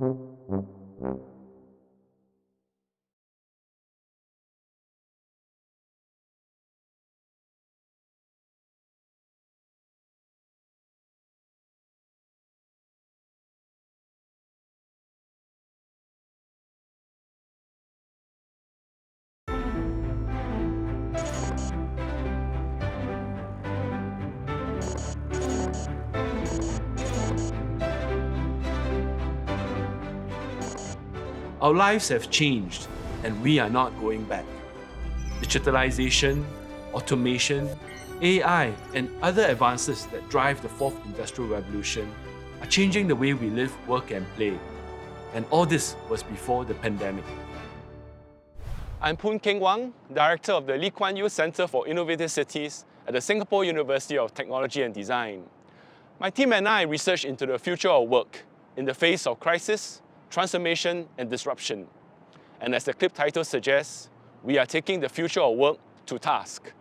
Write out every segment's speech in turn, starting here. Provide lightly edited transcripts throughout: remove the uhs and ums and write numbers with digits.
Our lives have changed, and we are not going back. Digitalization, automation, AI, and other advances that drive the fourth industrial revolution are changing the way we live, work, and play. And all this was before the pandemic. I'm Poon Keng Wang, Director of the Lee Kuan Yew Center for Innovative Cities at the Singapore University of Technology and Design. My team and I research into the future of work in the face of crisis, transformation, and disruption. And as the clip title suggests, we are taking the future of work to task.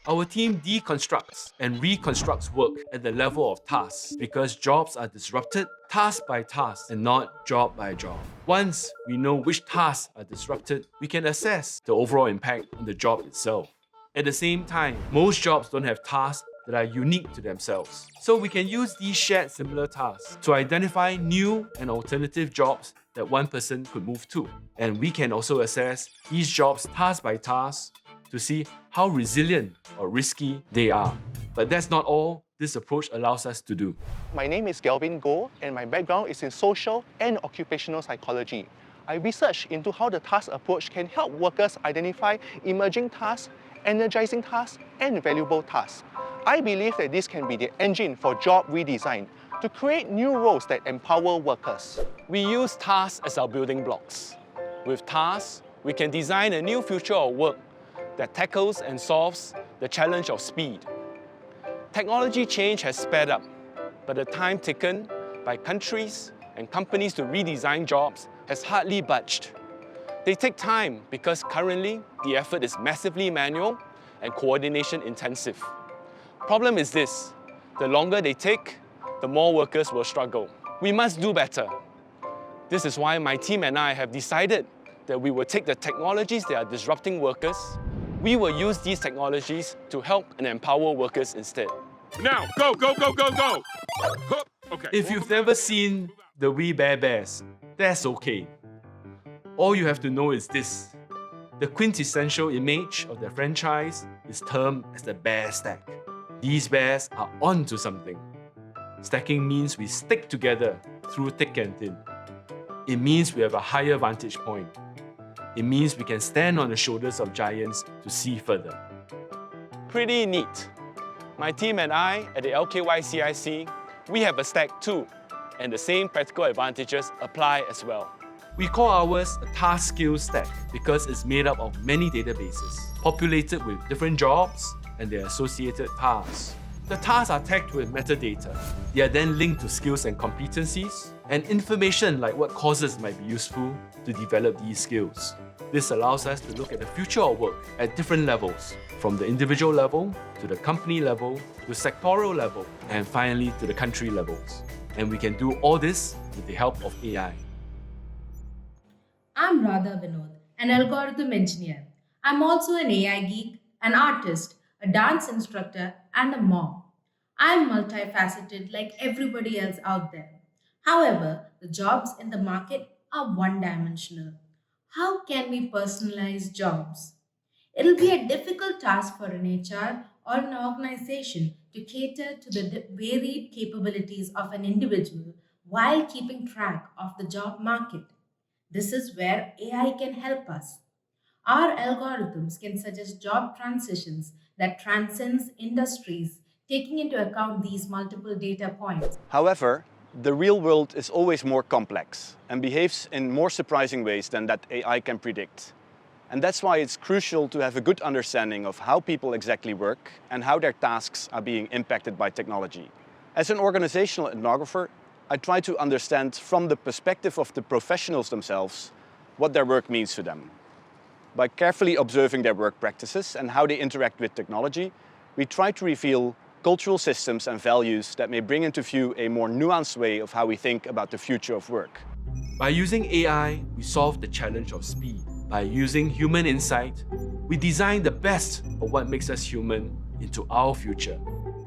Our team deconstructs and reconstructs work at the level of tasks because jobs are disrupted task by task and not job by job. Once we know which tasks are disrupted, we can assess the overall impact on the job itself. At the same time, most jobs don't have tasks that are unique to themselves. So we can use these shared similar tasks to identify new and alternative jobs that one person could move to. And we can also assess these jobs task by task to see how resilient or risky they are. But that's not all this approach allows us to do. My name is Galvin Goh, and my background is in social and occupational psychology. I research into how the task approach can help workers identify emerging tasks, energizing tasks, and valuable tasks. I believe that this can be the engine for job redesign to create new roles that empower workers. We use tasks as our building blocks. With tasks, we can design a new future of work that tackles and solves the challenge of speed. Technology change has sped up, but the time taken by countries and companies to redesign jobs has hardly budged. They take time because currently the effort is massively manual and coordination intensive. Problem is this: the longer they take, the more workers will struggle. We must do better. This is why my team and I have decided that we will take the technologies that are disrupting workers, we will use these technologies to help and empower workers instead. Now, go, go, go, go, go! Okay. If you've never seen the We Bare Bears, that's okay. All you have to know is this: the quintessential image of their franchise is termed as the bear stack. These bears are onto something. Stacking means we stick together through thick and thin. It means we have a higher vantage point. It means we can stand on the shoulders of giants to see further. Pretty neat. My team and I at the LKYCIC, we have a stack too, and the same practical advantages apply as well. We call ours a task skills stack because it's made up of many databases, populated with different jobs and their associated tasks. The tasks are tagged with metadata. They are then linked to skills and competencies, and information like what courses might be useful to develop these skills. This allows us to look at the future of work at different levels, from the individual level, to the company level, to sectoral level, and finally to the country levels. And we can do all this with the help of AI. I'm Radha Vinod, an algorithm engineer. I'm also an AI geek, an artist, a dance instructor, and a mom. I'm multifaceted like everybody else out there. However, the jobs in the market are one-dimensional. How can we personalize jobs? It'll be a difficult task for an HR or an organization to cater to the varied capabilities of an individual while keeping track of the job market. This is where AI can help us. Our algorithms can suggest job transitions that transcends industries, taking into account these multiple data points. However, the real world is always more complex and behaves in more surprising ways than that AI can predict. And that's why it's crucial to have a good understanding of how people exactly work and how their tasks are being impacted by technology. As an organizational ethnographer, I try to understand from the perspective of the professionals themselves what their work means to them. By carefully observing their work practices and how they interact with technology, we try to reveal cultural systems and values that may bring into view a more nuanced way of how we think about the future of work. By using AI, we solve the challenge of speed. By using human insight, we design the best of what makes us human into our future.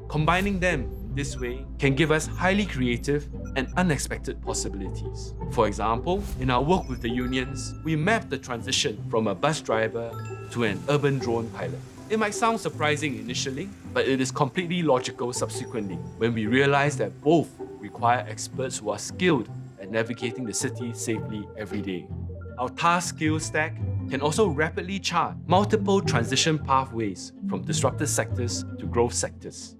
Combining them in this way can give us highly creative and unexpected possibilities. For example, in our work with the unions, we mapped the transition from a bus driver to an urban drone pilot. It might sound surprising initially, but it is completely logical subsequently when we realize that both require experts who are skilled at navigating the city safely every day. Our task skill stack can also rapidly chart multiple transition pathways from disrupted sectors to growth sectors.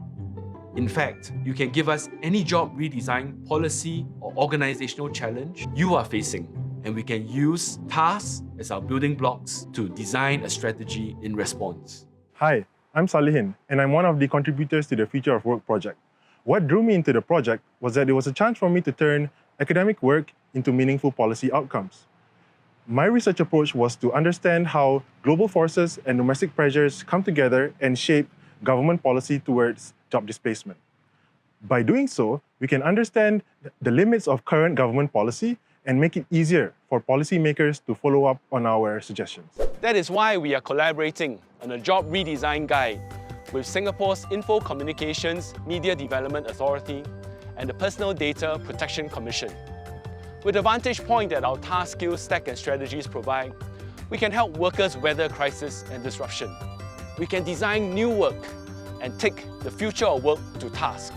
In fact, you can give us any job redesign policy or organizational challenge you are facing, and we can use tasks as our building blocks to design a strategy in response. Hi, I'm Salihin, and I'm one of the contributors to the Future of Work project. What drew me into the project was that it was a chance for me to turn academic work into meaningful policy outcomes. My research approach was to understand how global forces and domestic pressures come together and shape government policy towards job displacement. By doing so, we can understand the limits of current government policy and make it easier for policymakers to follow up on our suggestions. That is why we are collaborating on a job redesign guide with Singapore's Info Communications Media Development Authority and the Personal Data Protection Commission. With the vantage point that our task skills stack and strategies provide, we can help workers weather crisis and disruption. We can design new work and take the future of work to task.